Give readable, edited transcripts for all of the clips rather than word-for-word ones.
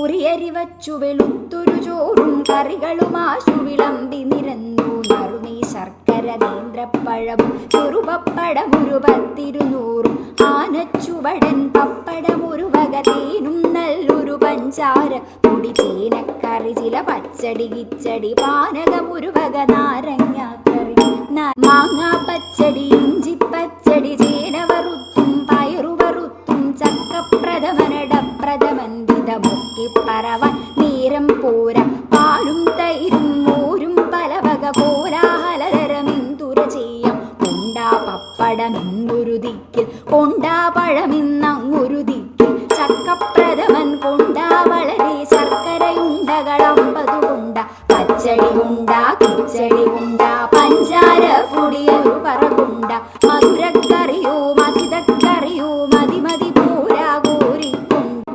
കുറിയരി വച്ചു വെളുത്തൊരു ചോറും കറികളുമാശു വിളമ്പി നിരന്നു. നറുനീ ശർക്കര നേന്ത്രപ്പഴവും ചെറുപപ്പടമൊരു 10-200. ആനച്ചുവടൻ പപ്പടമൊരു വക തേനും നല്ലൊരു പഞ്ചാര പൊടി ചേനക്കറി ചില പച്ചടി കിച്ചടി പാനകമൊരു വക നാരങ്ങാക്കറി മാങ്ങാ പച്ചടി ഇഞ്ചിപ്പച്ചടി ചേന വറുത്തും പയറു വറുത്തും ചക്കപ്രഥമനടപ്രഥമൻ വിധമൊക്കെ പറവാൻ നേരം പോരാ. പാലും തൈരും മോരും പല വക കോലാഹലതരമെന്തുര ചെയ്യാം. കൊണ്ടാ പപ്പടമെന്നൊരു ദിക്കിൽ കൊണ്ടാ പഴമെന്നങ്ങൊരു ദിക്കിൽ ചക്കപ്രഥമൻ കൊണ്ടാ വളരെ ശർക്കരയുണ്ടകൾ 50 കൊണ്ട പച്ചടി കൊണ്ട കിച്ചടി കൊണ്ട പഞ്ചാര പൊടിയൊരു പറ കൊണ്ട മധുരക്കറിയോ മധുതക്കറിയോ മതി മതി പോരാ കോരിക്കൊണ്ട്.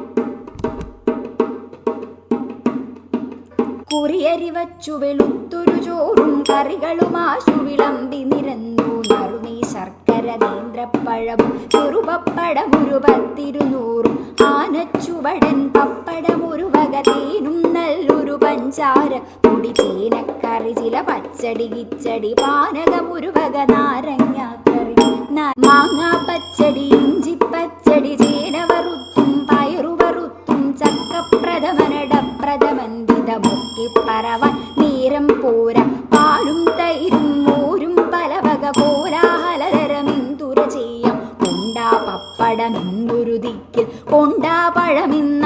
കുറിയരി വച്ചു വെളുത്തൊരു ചോറും കറികളുമാശു വിളമ്പി നിരന്നു. നറുനീ ശർക്കര നേന്ത്രപ്പഴവും ചെറുപപ്പടമൊരു 10-200. ആനച്ചുവടൻ പപ്പടമൊരു വക തേനും നല്ലൊരു പഞ്ചാര പൊടി ചേനക്കറി ചില പച്ചടി കിച്ചടി പാനകമൊരു വക നാരങ്ങാക്കറി മാങ്ങാ പച്ചടി ഇഞ്ചിപ്പച്ചടി ചേന വറുത്തും പയറു വറുത്തും ചക്കപ്രഥമനടപ്രഥമൻ വിധമൊക്കെ പറവാൻ നേരം പോരാ. പാലും തൈരും മോരും പല വക കോലാഹലതരമെന്തുര ചെയ്യാം. കൊണ്ടാ പപ്പടമെന്നൊരു ദിക്കിൽ കൊണ്ടാ പഴമെന്ന